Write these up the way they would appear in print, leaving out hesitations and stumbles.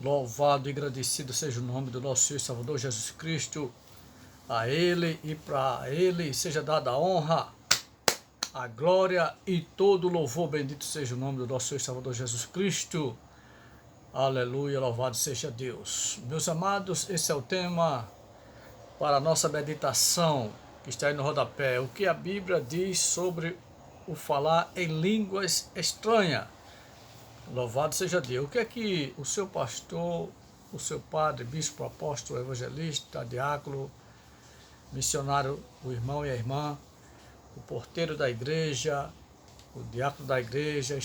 Louvado e agradecido seja o nome do nosso Senhor e Salvador Jesus Cristo. A Ele e para Ele seja dada a honra, a glória e todo o louvor. Bendito seja o nome do nosso Senhor e Salvador Jesus Cristo. Aleluia, louvado seja Deus. Meus amados, esse é o tema para a nossa meditação, que está aí no rodapé. O que a Bíblia diz sobre o falar em línguas estranhas. Louvado seja Deus. O que é que o seu pastor, o seu padre, bispo, apóstolo, evangelista, diácono, missionário, o irmão e a irmã, o porteiro da igreja, o diácono da igreja,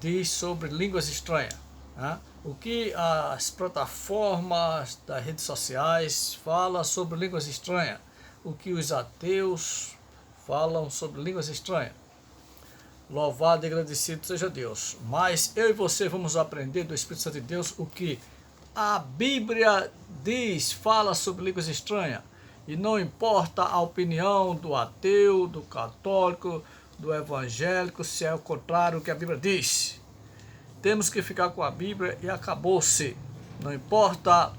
diz sobre línguas estranhas? Né? O que as plataformas das redes sociais falam sobre línguas estranhas? O que os ateus falam sobre línguas estranhas? Louvado e agradecido seja Deus. Mas eu e você vamos aprender do Espírito Santo de Deus o que a Bíblia diz, fala sobre línguas estranhas. E não importa a opinião do ateu, do católico, do evangélico, se é o contrário do que a Bíblia diz. Temos que ficar com a Bíblia e acabou-se. Não importa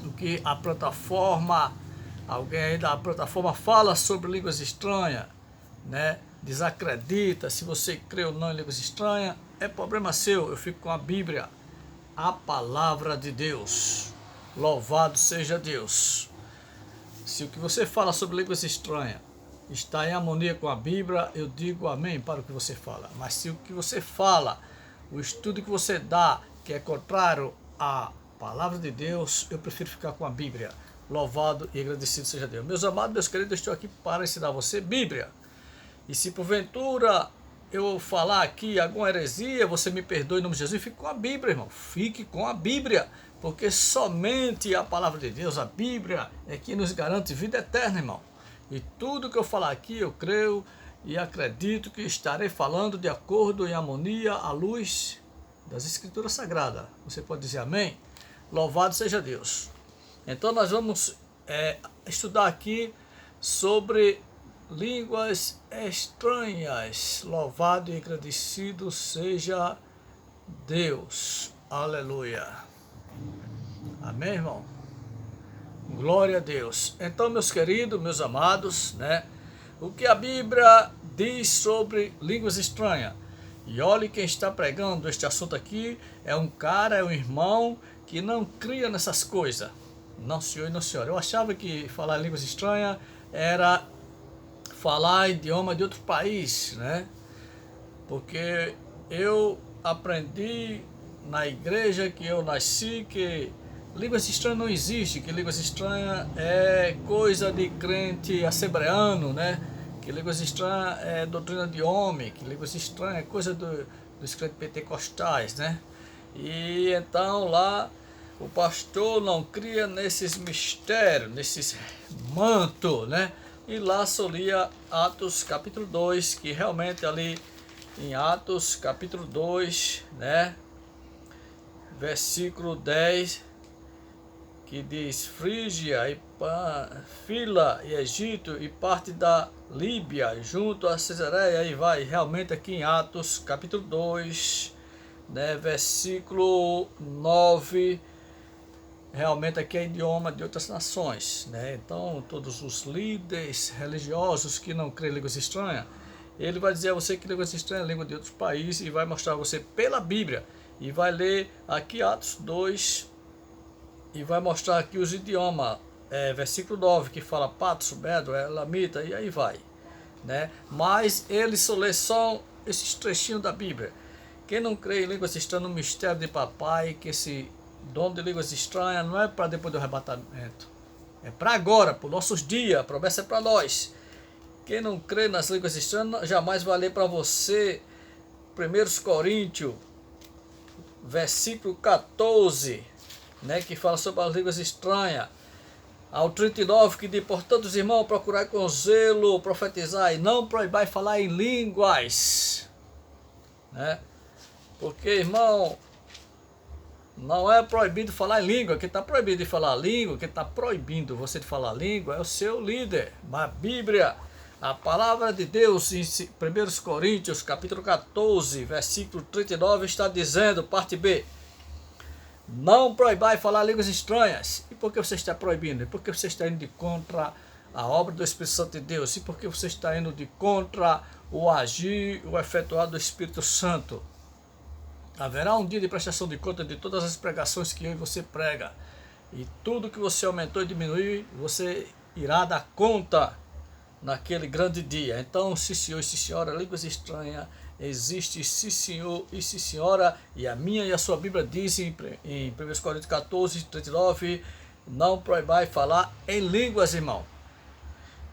o que a plataforma, alguém aí da plataforma fala sobre línguas estranhas, né? Desacredita, se você crê ou não em línguas estranhas, é problema seu. Eu fico com a Bíblia, a palavra de Deus. Louvado seja Deus. Se o que você fala sobre línguas estranhas está em harmonia com a Bíblia, eu digo amém para o que você fala. Mas se o que você fala, o estudo que você dá, que é contrário à palavra de Deus, eu prefiro ficar com a Bíblia. Louvado e agradecido seja Deus. Meus amados, meus queridos, eu estou aqui para ensinar a você Bíblia. E se porventura eu falar aqui alguma heresia, você me perdoe em nome de Jesus, fique com a Bíblia, irmão. Fique com a Bíblia, porque somente a palavra de Deus, a Bíblia, é que nos garante vida eterna, irmão. E tudo que eu falar aqui, eu creio e acredito que estarei falando de acordo em harmonia à luz das Escrituras Sagradas. Você pode dizer amém? Louvado seja Deus. Então nós vamos estudar aqui sobre línguas estranhas. Louvado e agradecido seja Deus. Aleluia. Amém, irmão? Glória a Deus. Então, meus queridos, meus amados, né? O que a Bíblia diz sobre línguas estranhas? E olhe, quem está pregando este assunto aqui é um cara, é um irmão que não cria nessas coisas. Não, senhor e não, senhora. Eu achava que falar línguas estranhas era falar idioma de outro país, né? Porque eu aprendi na igreja que eu nasci que línguas estranhas não existe, que línguas estranhas é coisa de crente assembleano, né? Que línguas estranhas é doutrina de homem, que línguas estranhas é coisa dos crentes pentecostais, né? E então lá o pastor não cria nesses mistérios, nesses mantos, né? E lá só lia Atos capítulo 2, que realmente ali em Atos capítulo 2, né, versículo 10, que diz Frígia e Fila e Egito e parte da Líbia junto a Cesareia, e vai realmente aqui em Atos capítulo 2, né, versículo 9, realmente aqui é idioma de outras nações, né? Então todos os líderes religiosos que não creem em línguas estranhas, ele vai dizer a você que línguas estranhas é língua de outros países e vai mostrar a você pela Bíblia, e vai ler aqui Atos 2 e vai mostrar aqui os idiomas, versículo 9 que fala Patos, Bedo, Elamita, e aí vai, né? Mas ele só lê só esses trechinhos da Bíblia. Quem não crê em línguas estranhas no mistério de papai, que esse dom de línguas estranhas não é para depois do arrebatamento, é para agora, para os nossos dias. A promessa é para nós. Quem não crê nas línguas estranhas jamais vai ler para você 1 Coríntios, versículo 14, né, que fala sobre as línguas estranhas, ao 39, que diz: portanto, os irmãos, procurai com zelo profetizar e não proibai falar em línguas, né? Porque, irmão, não é proibido falar em língua. Quem está proibido de falar língua, quem está proibindo você de falar língua é o seu líder. Mas a Bíblia, a palavra de Deus, em 1 Coríntios, capítulo 14, versículo 39, está dizendo, parte B: Não proibai falar línguas estranhas. E por que você está proibindo? E por que você está indo de contra a obra do Espírito Santo de Deus? E por que você está indo de contra o agir, o efetuar do Espírito Santo? Haverá um dia de prestação de conta de todas as pregações que eu e você prega. E tudo que você aumentou e diminuiu, você irá dar conta naquele grande dia. Então, sim senhor e sim senhora, línguas estranhas existe, sim senhor e sim senhora, e a minha e a sua Bíblia diz em 1 Coríntios 14, 39, não proibai falar em línguas, irmão.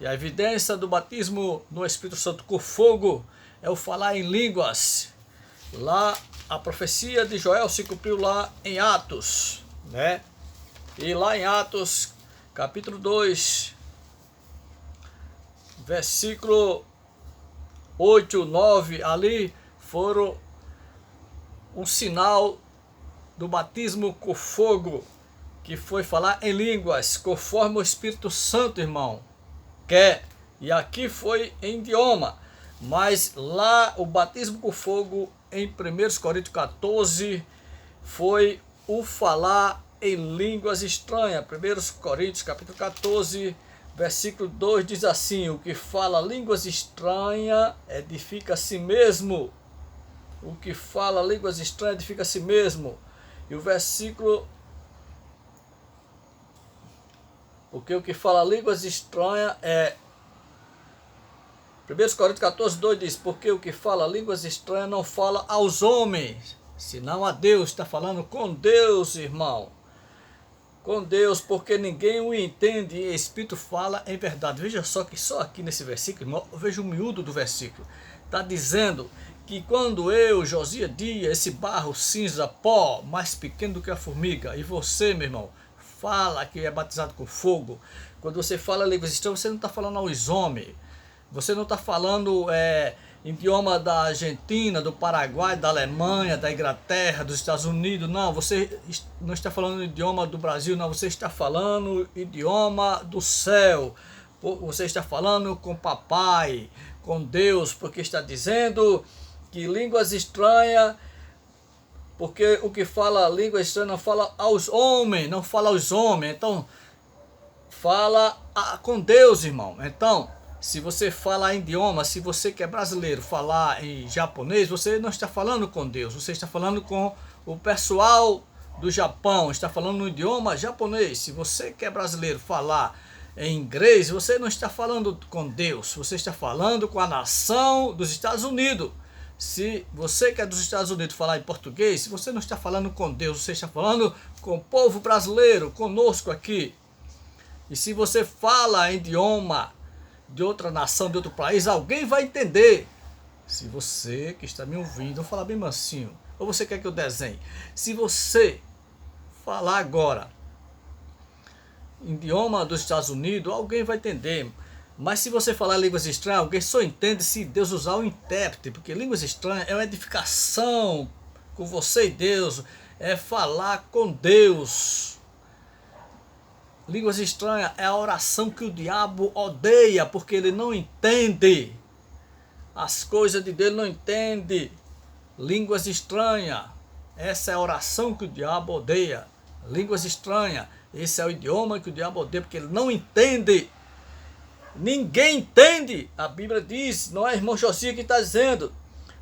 E a evidência do batismo no Espírito Santo com fogo é o falar em línguas. Lá a profecia de Joel se cumpriu lá em Atos, né? E lá em Atos, capítulo 2, versículo 8, 9, ali foram um sinal do batismo com fogo, que foi falar em línguas, conforme o Espírito Santo, irmão, quer. E aqui foi em idioma, mas lá o batismo com fogo, em 1 Coríntios 14, foi o falar em línguas estranhas. 1 Coríntios capítulo 14, versículo 2 diz assim: o que fala línguas estranhas edifica a si mesmo. O que fala línguas estranhas edifica a si mesmo. E o versículo... porque o que fala línguas estranhas é... 1 Coríntios 14, 2 diz: porque o que fala línguas estranhas não fala aos homens, senão a Deus. Está falando com Deus, irmão. Com Deus, porque ninguém o entende e o Espírito fala em verdade. Veja só que só aqui nesse versículo, irmão, veja o miúdo do versículo. Está dizendo que quando eu, Josias Dias, esse barro cinza, pó, mais pequeno do que a formiga, e você, meu irmão, fala que é batizado com fogo, quando você fala línguas estranhas, você não está falando aos homens. Você não está falando idioma da Argentina, do Paraguai, da Alemanha, da Inglaterra, dos Estados Unidos. Não, você não está falando idioma do Brasil, não. Você está falando idioma do céu. Você está falando com papai, com Deus, porque está dizendo que línguas estranhas, porque o que fala língua estranha não fala aos homens, não fala aos homens. Então, fala com Deus, irmão. Então, se você falar em idioma, se você que é brasileiro falar em japonês, você não está falando com Deus, você está falando com o pessoal do Japão, está falando no idioma japonês. Se você que é brasileiro falar em inglês, você não está falando com Deus, você está falando com a nação dos Estados Unidos. Se você que é dos Estados Unidos falar em português, você não está falando com Deus, você está falando com o povo brasileiro, conosco aqui. E se você fala em idioma de outra nação, de outro país, alguém vai entender. Se você que está me ouvindo, vou falar bem mansinho, ou você quer que eu desenhe? Se você falar agora em idioma dos Estados Unidos, alguém vai entender. Mas se você falar línguas estranhas, alguém só entende se Deus usar o intérprete, porque línguas estranhas é uma edificação com você e Deus, é falar com Deus. Línguas estranhas é a oração que o diabo odeia, porque ele não entende. As coisas de Deus não entende. Línguas estranhas, essa é a oração que o diabo odeia. Línguas estranhas, esse é o idioma que o diabo odeia, porque ele não entende. Ninguém entende. A Bíblia diz, não é irmão Josias que está dizendo,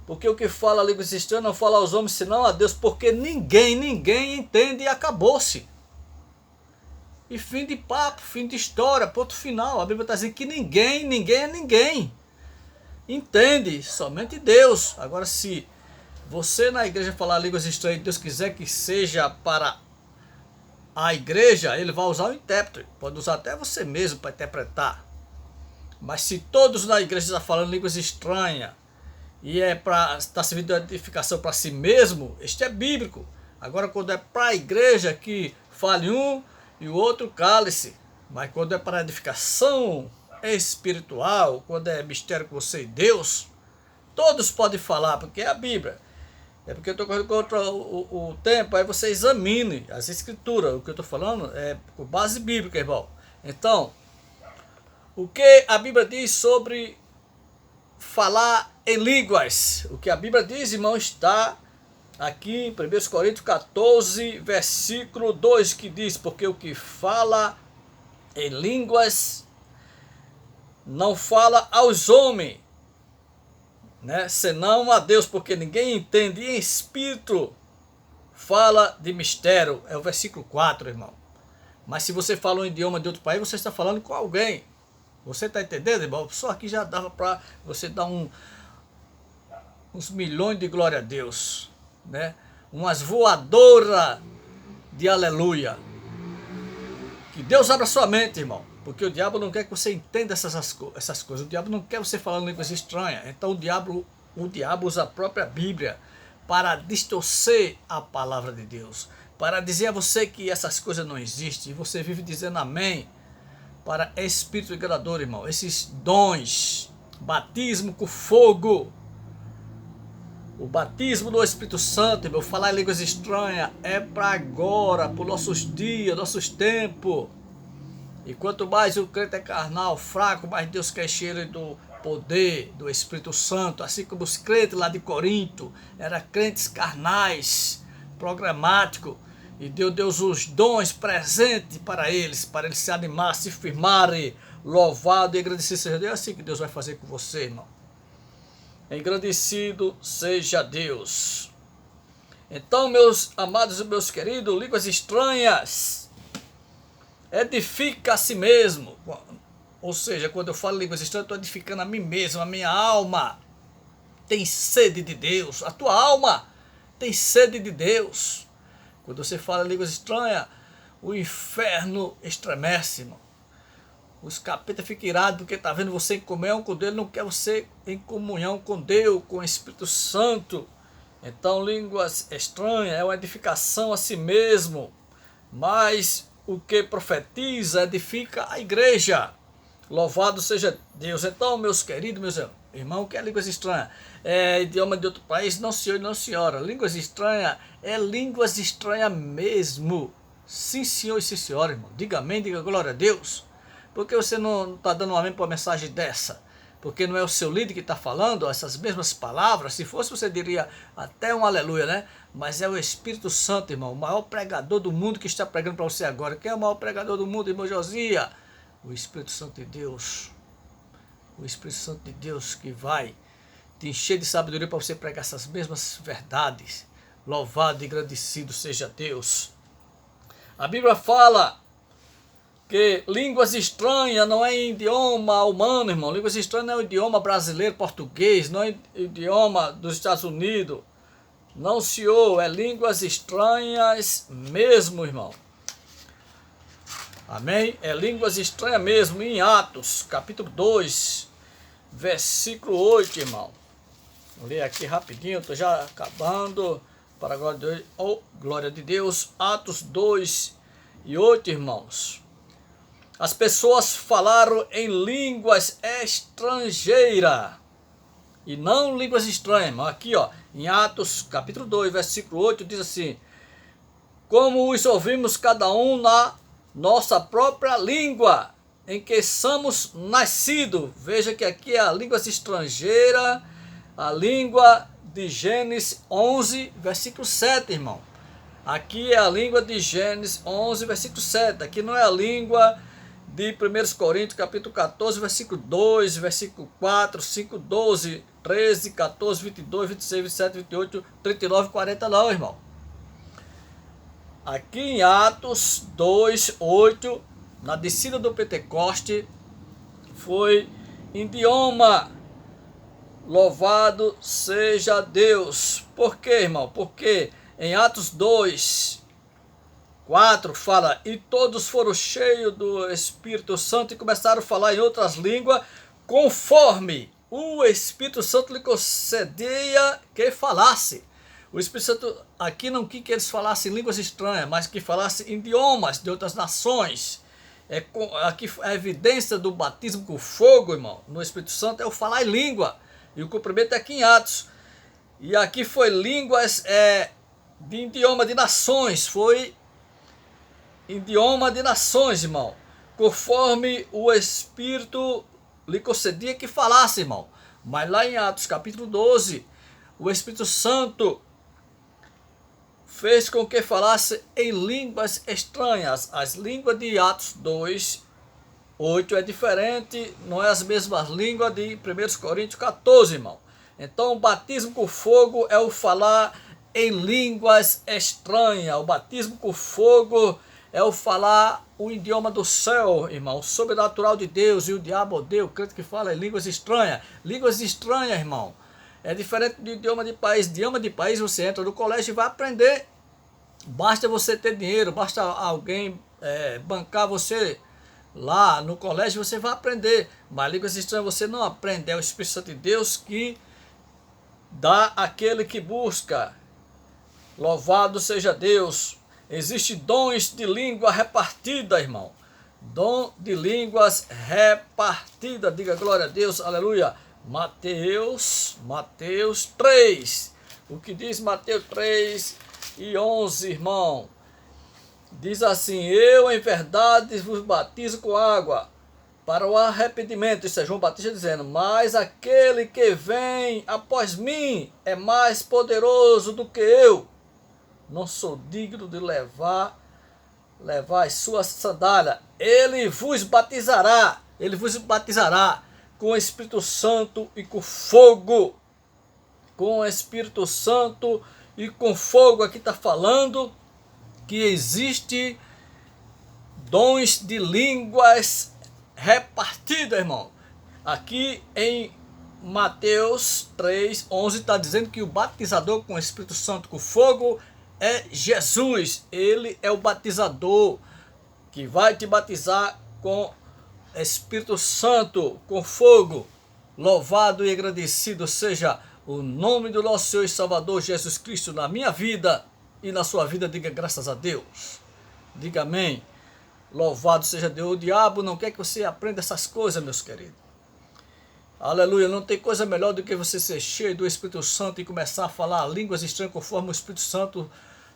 porque o que fala línguas estranhas não fala aos homens, senão a Deus, porque ninguém entende e acabou-se. E fim de papo, fim de história, ponto final. A Bíblia está dizendo que ninguém é ninguém. Entende, somente Deus. Agora, se você na igreja falar línguas estranhas e Deus quiser que seja para a igreja, ele vai usar o intérprete. Pode usar até você mesmo para interpretar. Mas se todos na igreja estão falando línguas estranhas e é para estar servindo de edificação para si mesmo, este é bíblico. Agora, quando é para a igreja que fale um e o outro cale-se, mas quando é para edificação espiritual, quando é mistério com você e Deus, todos podem falar, porque é a Bíblia. É porque eu estou correndo contra o tempo, aí você examine as escrituras. O que eu estou falando é com base bíblica, irmão. Então, o que a Bíblia diz sobre falar em línguas? O que a Bíblia diz, irmão, está aqui em 1 Coríntios 14, versículo 2, que diz: porque o que fala em línguas não fala aos homens, né, senão a Deus, porque ninguém entende, e em espírito fala de mistério. É o versículo 4, irmão. Mas se você fala um idioma de outro país, você está falando com alguém. Você está entendendo, irmão? Só aqui já dava para você dar uns milhões de glória a Deus, né? Umas voadoras de aleluia. Que Deus abra sua mente, irmão. Porque o diabo não quer que você entenda essas coisas. O diabo não quer você falando línguas estranhas. Então o diabo usa a própria Bíblia para distorcer a palavra de Deus, para dizer a você que essas coisas não existem, e você vive dizendo amém, para espírito enganador, irmão. Esses dons, batismo com fogo, o batismo do Espírito Santo, irmão, falar em línguas estranhas, é para agora, para os nossos dias, nossos tempos. E quanto mais o crente é carnal, fraco, mais Deus quer encher ele do poder do Espírito Santo, assim como os crentes lá de Corinto, eram crentes carnais, programáticos, e Deus os dons presentes para eles se animar, se firmarem, louvado e agradecido seja Deus. É assim que Deus vai fazer com você, irmão. Engrandecido seja Deus. Então, meus amados e meus queridos, línguas estranhas edifica a si mesmo. Ou seja, quando eu falo línguas estranhas, eu estou edificando a mim mesmo, a minha alma tem sede de Deus. A tua alma tem sede de Deus. Quando você fala línguas estranhas, o inferno estremece, irmão. Os capetas ficam irados porque está vendo você em comunhão com Deus, não quer você em comunhão com Deus, com o Espírito Santo. Então, línguas estranhas é uma edificação a si mesmo, mas o que profetiza edifica a igreja. Louvado seja Deus. Então, meus queridos, meus irmãos, o que é línguas estranhas? É idioma de outro país? Não, senhor e não, senhora. Línguas estranhas é línguas estranhas mesmo. Sim, senhor e sim, senhora, irmão. Diga amém, diga glória a Deus. Por que você não está dando um amém para uma mensagem dessa? Porque não é o seu líder que está falando essas mesmas palavras. Se fosse, você diria até um aleluia, né? Mas é o Espírito Santo, irmão, o maior pregador do mundo que está pregando para você agora. Quem é o maior pregador do mundo, irmão Josias? O Espírito Santo de Deus. O Espírito Santo de Deus que vai te encher de sabedoria para você pregar essas mesmas verdades. Louvado e agradecido seja Deus. A Bíblia fala que línguas estranhas não é idioma humano, irmão. Línguas estranhas não é o idioma brasileiro, português, não é o idioma dos Estados Unidos. Não, senhor, é línguas estranhas mesmo, irmão. Amém? É línguas estranhas mesmo. Em Atos, capítulo 2, versículo 8, irmão. Vou ler aqui rapidinho, estou já acabando. Para a glória de Deus. Oh, glória de Deus. Atos 2 e 8, irmãos. As pessoas falaram em línguas estrangeiras. E não línguas estranhas, irmão. Aqui, ó, em Atos, capítulo 2, versículo 8, diz assim: como os ouvimos cada um na nossa própria língua, em que somos nascidos. Veja que aqui é a língua estrangeira, a língua de Gênesis 11, versículo 7, irmão. Aqui é a língua de Gênesis 11, versículo 7. Aqui não é a língua de 1 Coríntios, capítulo 14, versículo 2, versículo 4, 5, 12, 13, 14, 22, 26, 27, 28, 39, 40, não, irmão. Aqui em Atos 2, 8, na descida do Pentecoste, foi idioma. Louvado seja Deus. Por quê, irmão? Porque em Atos 2, 4 fala: e todos foram cheios do Espírito Santo e começaram a falar em outras línguas, conforme o Espírito Santo lhe concedia que falasse. O Espírito Santo aqui não quis que eles falassem línguas estranhas, mas que falassem idiomas de outras nações. Aqui a evidência do batismo com fogo, irmão, no Espírito Santo é o falar em língua. E o cumprimento é aqui em Atos. E aqui foi línguas de idioma de nações. Foi idioma de nações, irmão. Conforme o Espírito lhe concedia que falasse, irmão. Mas lá em Atos capítulo 12, o Espírito Santo fez com que falasse em línguas estranhas. As línguas de Atos 2:8 é diferente, não é as mesmas línguas de 1 Coríntios 14, irmão. Então o batismo com fogo é o falar em línguas estranhas. O batismo com fogo é o falar o idioma do céu, irmão, o sobrenatural de Deus, e o diabo odeia o crente que fala em línguas estranhas. Línguas estranhas, irmão, é diferente do idioma de país. Idioma de país você entra no colégio e vai aprender. Basta você ter dinheiro, basta alguém bancar você lá no colégio, você vai aprender. Mas línguas estranhas você não aprende. É o Espírito Santo de Deus que dá àquele que busca. Louvado seja Deus. Existem dons de língua repartida, irmão. Dom de línguas repartida. Diga glória a Deus, aleluia. Mateus 3. O que diz Mateus 3:11, irmão? Diz assim: eu em verdade vos batizo com água para o arrependimento. Isso é João Batista dizendo: mas aquele que vem após mim é mais poderoso do que eu. Não sou digno de levar as suas sandálias. Ele vos batizará com o Espírito Santo e com fogo. Com o Espírito Santo e com fogo. Aqui está falando que existe dons de línguas repartidas, irmão. Aqui em Mateus 3:11 está dizendo que o batizador com o Espírito Santo com fogo é Jesus. Ele é o batizador que vai te batizar com Espírito Santo, com fogo. Louvado e agradecido seja o nome do nosso Senhor e Salvador Jesus Cristo na minha vida e na sua vida. Diga graças a Deus. Diga amém. Louvado seja Deus. O diabo não quer que você aprenda essas coisas, meus queridos. Aleluia. Não tem coisa melhor do que você ser cheio do Espírito Santo e começar a falar línguas estranhas conforme o Espírito Santo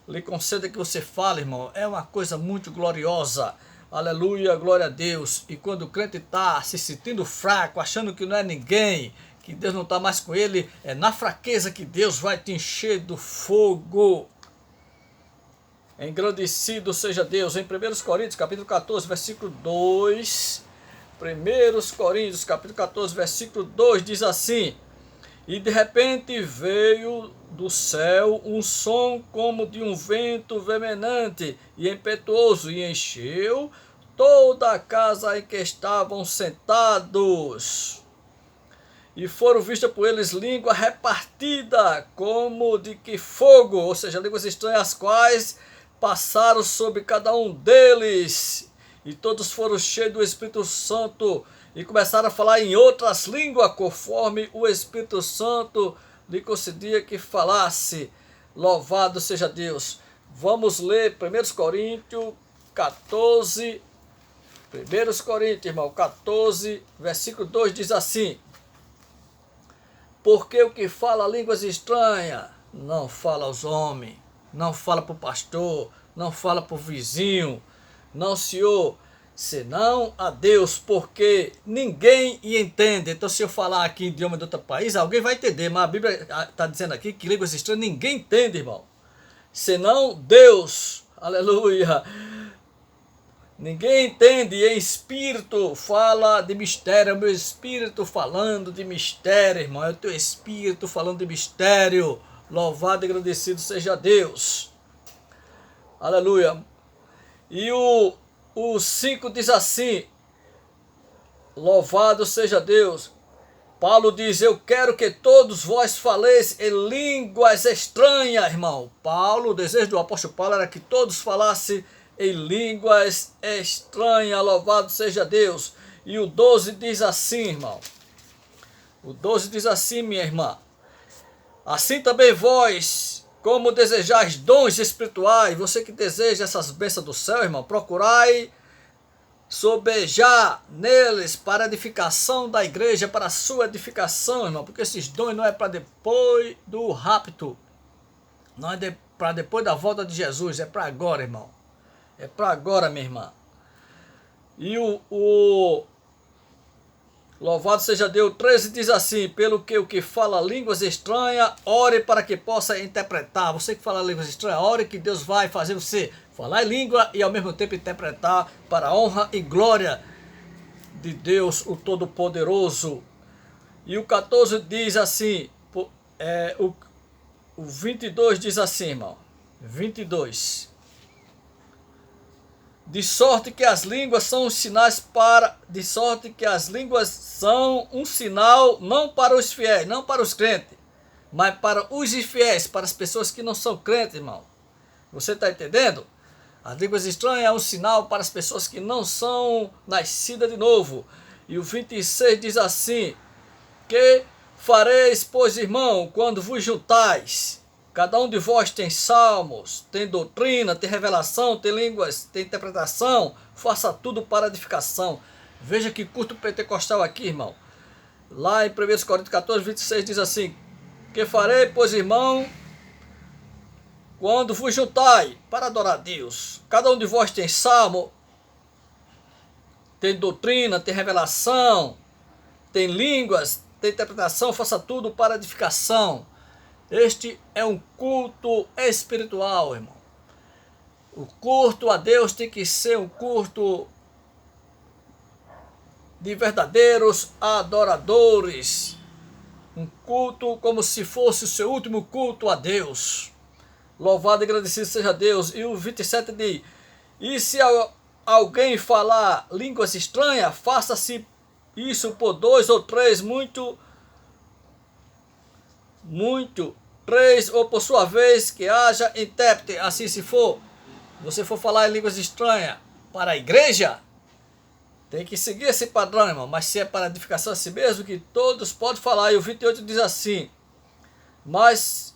lhe conceda que você fale, irmão. É uma coisa muito gloriosa. Aleluia, glória a Deus. E quando o crente está se sentindo fraco, achando que não é ninguém, que Deus não está mais com ele, é na fraqueza que Deus vai te encher do fogo. Engrandecido seja Deus. Em 1 Coríntios, capítulo 14, versículo 2. 1 Coríntios, capítulo 14, versículo 2, diz assim: e de repente veio do céu um som como de um vento veemente e impetuoso, e encheu toda a casa em que estavam sentados. E foram vistas por eles língua repartida, como de que fogo, ou seja, línguas estranhas, as quais passaram sobre cada um deles. E todos foram cheios do Espírito Santo e começaram a falar em outras línguas, conforme o Espírito Santo lhe concedia que falasse. Louvado seja Deus. Vamos ler 1 Coríntios 14. 1 Coríntios, irmão, 14, versículo 2 diz assim: porque o que fala línguas estranhas não fala aos homens, não fala para o pastor, não fala para o vizinho, não, senhor, senão a Deus, porque ninguém entende. Então, se eu falar aqui em idioma de outro país, alguém vai entender, mas a Bíblia está dizendo aqui que línguas estranhas ninguém entende, irmão, senão Deus. Aleluia. Ninguém entende. Em espírito fala de mistério. É o meu espírito falando de mistério, irmão. É o teu espírito falando de mistério. Louvado e agradecido seja Deus. Aleluia. E o 5 diz assim: louvado seja Deus. Paulo diz: eu quero que todos vós faleis em línguas estranhas, irmão. Paulo, o desejo do apóstolo Paulo era que todos falassem em línguas estranhas. Louvado seja Deus. E o 12 diz assim, irmão. O 12 diz assim, minha irmã: assim também vós, como desejais dons espirituais, você que deseja essas bênçãos do céu, irmão, procurai sobejar neles para a edificação da igreja, para a sua edificação, irmão, porque esses dons não é para depois do rapto, não é para depois da volta de Jesus, é para agora, irmão, é para agora, minha irmã. E Louvado seja Deus. 13 diz assim: pelo que o que fala línguas estranhas, ore para que possa interpretar. Você que fala línguas estranhas, ore que Deus vai fazer você falar em língua e ao mesmo tempo interpretar para a honra e glória de Deus, o Todo-Poderoso. E o 14 diz assim, o 22 diz assim, irmão. 22. De sorte que as línguas são um sinal não para os fiéis, não para os crentes, mas para os infiéis, para as pessoas que não são crentes, irmão. Você está entendendo? As línguas estranhas é um sinal para as pessoas que não são nascidas de novo. E o 26 diz assim: que fareis, pois, irmão, quando vos juntais? Cada um de vós tem salmos, tem doutrina, tem revelação, tem línguas, tem interpretação. Faça tudo para edificação. Veja que culto pentecostal aqui, irmão. Lá em 1 Coríntios 14, 26 diz assim: que farei, pois, irmão, quando vos juntai para adorar a Deus? Cada um de vós tem salmo, tem doutrina, tem revelação, tem línguas, tem interpretação. Faça tudo para edificação. Este é um culto espiritual, irmão. O culto a Deus tem que ser um culto de verdadeiros adoradores. Um culto como se fosse o seu último culto a Deus. Louvado e agradecido seja Deus. E o 27 diz: e se alguém falar línguas estranhas, faça-se isso por 2 ou 3, três, ou por sua vez que haja intérprete. Assim, se você for falar em línguas estranhas para a igreja, tem que seguir esse padrão, irmão. Mas se é para edificação a si mesmo, que todos podem falar. E o 28 diz assim: mas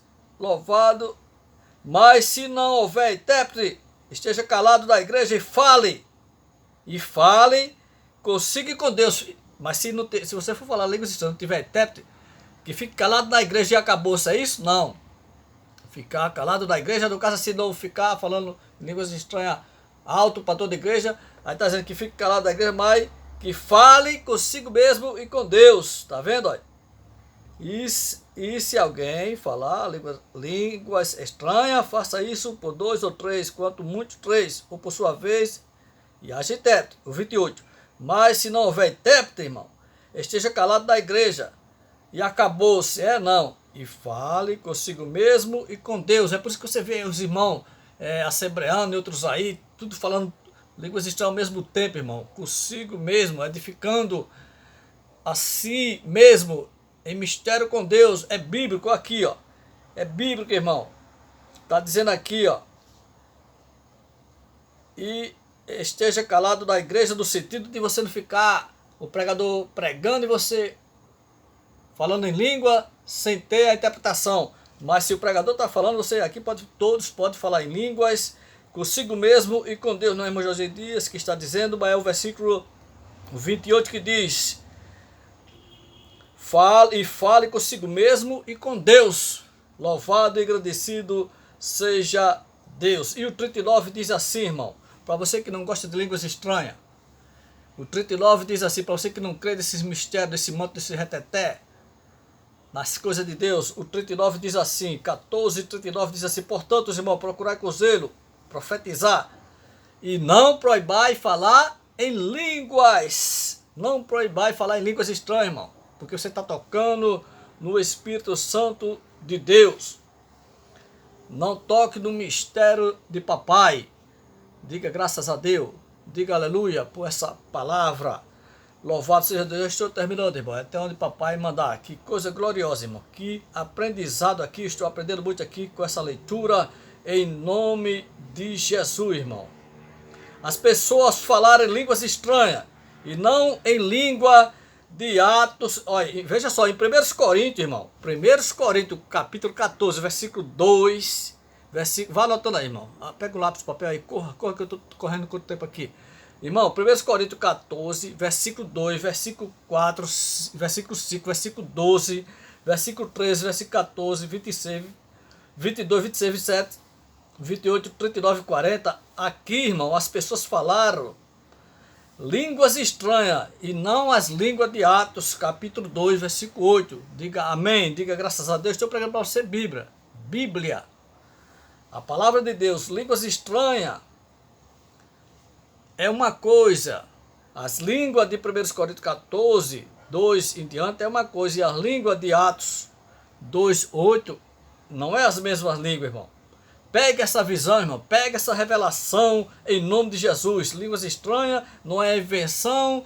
se não houver intérprete, esteja calado da igreja e fale consiga com Deus. Mas se você for falar línguas estranhas, não tiver intérprete, que fique calado na igreja e acabou-se, é isso? Não. Ficar calado na igreja, no caso, se não ficar falando línguas estranhas alto para toda a igreja, aí está dizendo que fique calado na igreja, mas que fale consigo mesmo e com Deus. Tá vendo? Olha? E se alguém falar línguas estranhas, faça isso por 2 ou 3, quanto muito 3, ou por sua vez, e haja intérprete. O 28. Mas se não houver intérprete, irmão, esteja calado na igreja. E acabou-se, não. E fale consigo mesmo e com Deus. É por isso que você vê os irmãos assembleando e outros aí, tudo falando línguas estranhas ao mesmo tempo, irmão. Consigo mesmo, edificando a si mesmo, em mistério com Deus. É bíblico aqui, ó. É bíblico, irmão. Está dizendo aqui, ó. E esteja calado na igreja, no sentido de você não ficar o pregador pregando e você falando em língua sem ter a interpretação. Mas se o pregador está falando, você aqui todos podem falar em línguas consigo mesmo e com Deus. Não é irmão José Dias que está dizendo, mas é o versículo 28 que diz: fale consigo mesmo e com Deus. Louvado e agradecido seja Deus. E o 39 diz assim, irmão, para você que não gosta de línguas estranhas. O 39 diz assim, para você que não crê nesses mistérios, desse manto, desse reteté, nas coisas de Deus. O 39 diz assim, 14:39 diz assim: portanto, irmão, procurai com zelo profetizar e não proibai falar em línguas. Não proibai falar em línguas estranhas, irmão, porque você está tocando no Espírito Santo de Deus. Não toque no mistério de papai. Diga graças a Deus. Diga aleluia por essa palavra. Louvado seja Deus. Eu estou terminando, irmão. Até onde papai mandar. Que coisa gloriosa, irmão. Que aprendizado aqui. Estou aprendendo muito aqui com essa leitura. Em nome de Jesus, irmão. As pessoas falarem línguas estranhas e não em língua de Atos. Olha, veja só, em 1 Coríntios, irmão. 1 Coríntios, capítulo 14, versículo 2. Vá anotando aí, irmão. Pega o lápis, papel aí. Corra que eu estou correndo quanto tempo aqui. Irmão, 1 Coríntios 14, versículo 2, versículo 4, versículo 5, versículo 12, versículo 13, versículo 14, 26, 22, 26, 27, 28, 39 e 40. Aqui, irmão, as pessoas falaram línguas estranhas e não as línguas de Atos, capítulo 2, versículo 8. Diga amém, diga graças a Deus. Estou pregando para você Bíblia. A palavra de Deus, línguas estranhas é uma coisa. As línguas de 1 Coríntios 14, 2 em diante é uma coisa. E as línguas de Atos 2, 8 não é as mesmas línguas, irmão. Pega essa visão, irmão. Pega essa revelação em nome de Jesus. Línguas estranhas não é invenção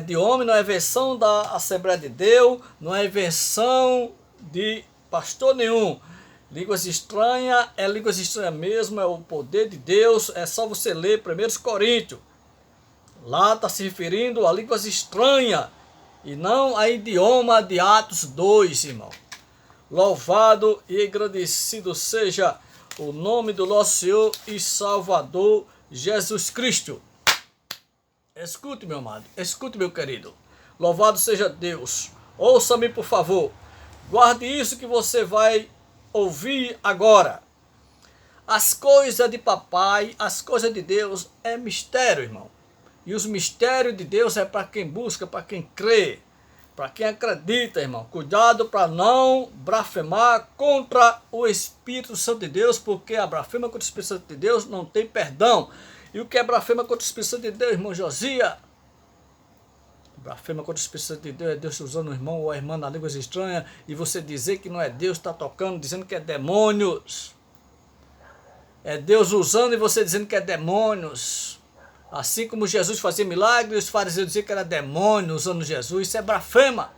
de homem, não é invenção da Assembleia de Deus, não é invenção de pastor nenhum. Línguas estranhas é línguas estranhas mesmo, é o poder de Deus. É só você ler 1 Coríntios. Lá está se referindo a línguas estranhas e não a idioma de Atos 2, irmão. Louvado e agradecido seja o nome do nosso Senhor e Salvador Jesus Cristo. Escute, meu amado, escute, meu querido. Louvado seja Deus. Ouça-me, por favor. Guarde isso que você vai ouvir agora. As coisas de papai, as coisas de Deus é mistério, irmão. E os mistérios de Deus é para quem busca, para quem crê, para quem acredita, irmão. Cuidado para não blasfemar contra o Espírito Santo de Deus, porque a blasfema contra o Espírito Santo de Deus não tem perdão. E o que é blasfema contra o Espírito Santo de Deus, irmão Josias? Blasfema contra o Espírito Santo de Deus é Deus usando o irmão ou a irmã na línguas estranhas e você dizer que não é Deus, está tocando, dizendo que é demônios. É Deus usando e você dizendo que é demônios. Assim como Jesus fazia milagres, os fariseus diziam que era demônio usando Jesus. Isso é blasfema.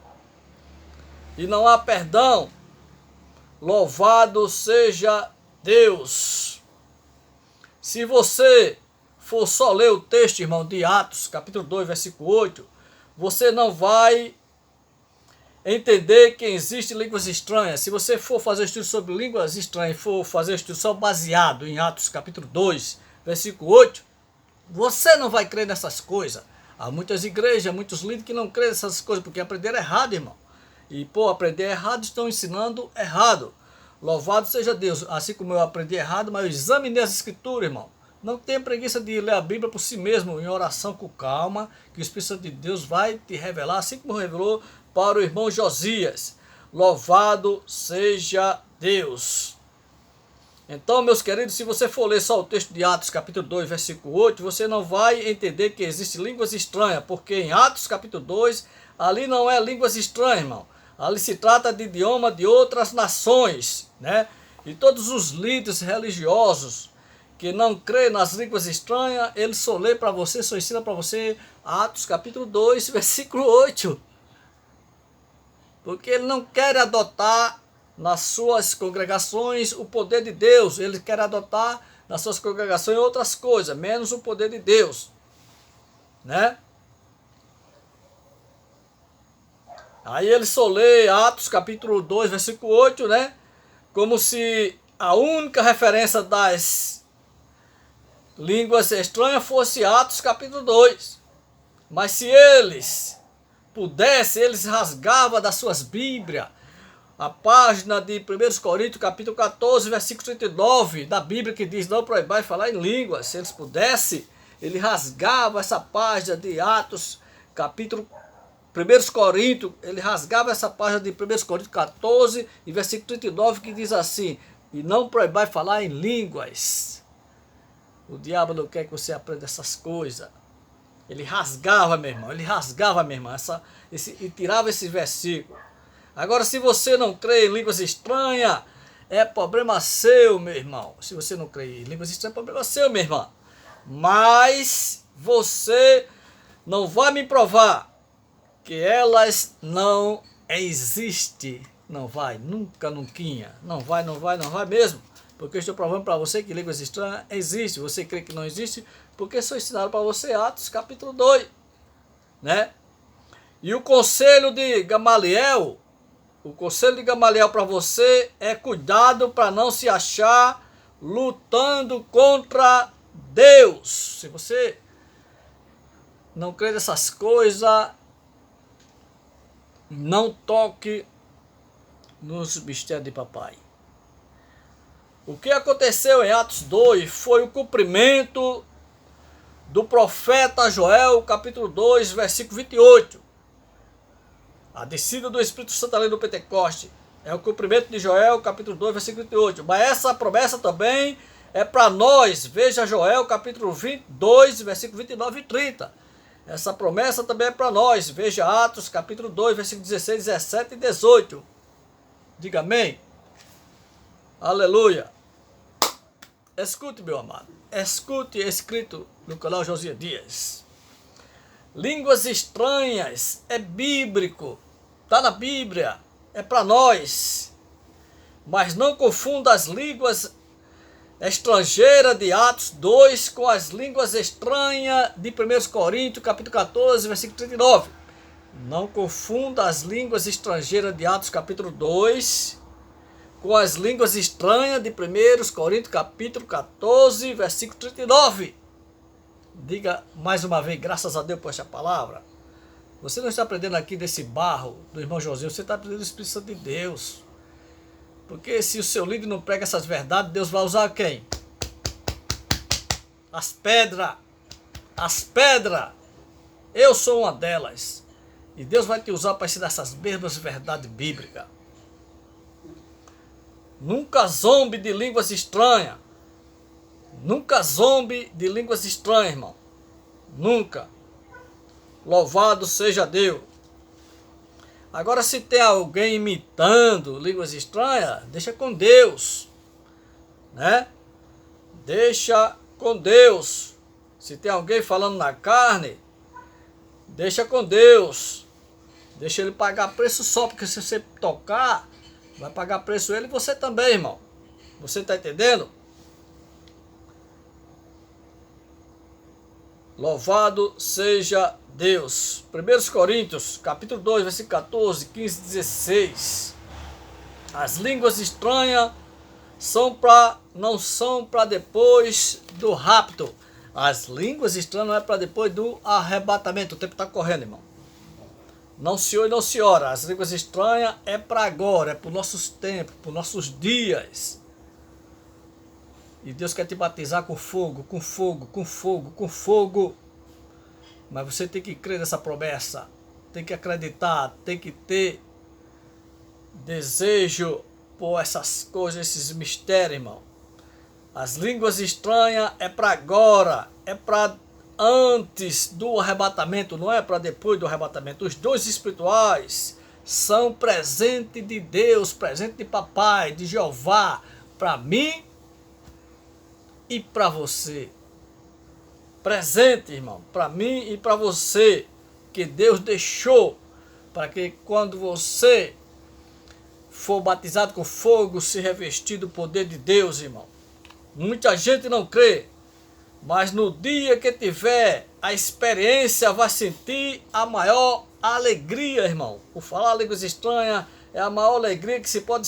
E não há perdão. Louvado seja Deus. Se você for só ler o texto, irmão, de Atos, capítulo 2, versículo 8, você não vai entender que existem línguas estranhas. Se você for fazer estudo sobre línguas estranhas, for fazer estudo só baseado em Atos, capítulo 2, versículo 8, você não vai crer nessas coisas. Há muitas igrejas, muitos líderes que não creem nessas coisas porque aprenderam errado, irmão. E aprender errado, estão ensinando errado. Louvado seja Deus. Assim como eu aprendi errado, mas eu examinei as escrituras, irmão. Não tenha preguiça de ler a Bíblia por si mesmo, em oração com calma, que o Espírito Santo de Deus vai te revelar, assim como revelou para o irmão Josias. Louvado seja Deus. Então, meus queridos, se você for ler só o texto de Atos, capítulo 2, versículo 8, você não vai entender que existem línguas estranhas, porque em Atos, capítulo 2, ali não é línguas estranhas, irmão. Ali se trata de idioma de outras nações, né? E todos os líderes religiosos que não creem nas línguas estranhas, eles só lê para você, só ensina para você Atos, capítulo 2, versículo 8. Porque ele não quer adotar nas suas congregações o poder de Deus. Ele quer adotar nas suas congregações outras coisas, menos o poder de Deus, né? Aí ele só lê Atos capítulo 2, versículo 8, né? Como se a única referência das línguas estranhas fosse Atos capítulo 2. Mas se eles pudessem, eles rasgavam das suas Bíblias a página de 1 Coríntios, capítulo 14, versículo 39, da Bíblia, que diz, não proibai falar em línguas. Se eles pudessem, ele rasgava essa página de Atos, capítulo 1 Coríntios, ele rasgava essa página de 1 Coríntios 14, e versículo 39, que diz assim, e não proibai falar em línguas. O diabo não quer que você aprenda essas coisas. Ele rasgava, meu irmão, e tirava esse versículo. Agora, se você não crê em línguas estranhas, é problema seu, meu irmão. Se você não crê em línguas estranhas, é problema seu, meu irmão. Mas você não vai me provar que elas não existem. Não vai, nunca, nunquinha. Não vai mesmo. Porque eu estou provando para você que línguas estranhas existem. Você crê que não existe, porque só ensinaram para você Atos capítulo 2. Né? E o conselho de Gamaliel... O conselho de Gamaliel para você é cuidado para não se achar lutando contra Deus. Se você não crê nessas coisas, não toque nos mistérios de papai. O que aconteceu em Atos 2 foi o cumprimento do profeta Joel, capítulo 2, versículo 28. A descida do Espírito Santo além do Pentecoste é o cumprimento de Joel, capítulo 2, versículo 28. Mas essa promessa também é para nós. Veja Joel, capítulo 22, versículo 29 e 30. Essa promessa também é para nós. Veja Atos, capítulo 2, versículo 16, 17 e 18. Diga amém. Aleluia. Escute, meu amado. Escute escrito no canal Josias Dias. Línguas estranhas é bíblico. Está na Bíblia. É para nós. Mas não confunda as línguas estrangeiras de Atos 2 com as línguas estranhas de 1 Coríntios, capítulo 14, versículo 39. Não confunda as línguas estrangeiras de Atos, capítulo 2 com as línguas estranhas de 1 Coríntios, capítulo 14, versículo 39. Diga mais uma vez, graças a Deus por esta palavra. Você não está aprendendo aqui desse barro do irmão José, você está aprendendo do Espírito Santo de Deus. Porque se o seu líder não prega essas verdades, Deus vai usar quem? As pedras. As pedras. Eu sou uma delas. E Deus vai te usar para ensinar essas mesmas verdades bíblicas. Nunca zombe de línguas estranhas. Nunca zombe de línguas estranhas, irmão. Nunca. Louvado seja Deus. Agora, se tem alguém imitando línguas estranhas, deixa com Deus. Né? Deixa com Deus. Se tem alguém falando na carne, deixa com Deus. Deixa ele pagar preço só, porque se você tocar, vai pagar preço ele e você também, irmão. Você está entendendo? Louvado seja Deus. 1 Coríntios, capítulo 2, versículo 14, 15, 16. As línguas estranhas não são para depois do rapto. As línguas estranhas não é para depois do arrebatamento. O tempo está correndo, irmão. Não se oi, não se ora. As línguas estranhas é para agora, é para os nossos tempos, para os nossos dias. E Deus quer te batizar com fogo, com fogo, com fogo, com fogo. Mas você tem que crer nessa promessa. Tem que acreditar, tem que ter desejo por essas coisas, esses mistérios, irmão. As línguas estranhas é para agora, é para antes do arrebatamento, não é para depois do arrebatamento. Os dons espirituais são presente de Deus, presente de papai, de Jeová, para mim e para você. Presente, irmão, para mim e para você, que Deus deixou para que quando você for batizado com fogo, se revestir do poder de Deus, irmão. Muita gente não crê, mas no dia que tiver a experiência, vai sentir a maior alegria, irmão. Por falar línguas estranhas, é a maior alegria que se pode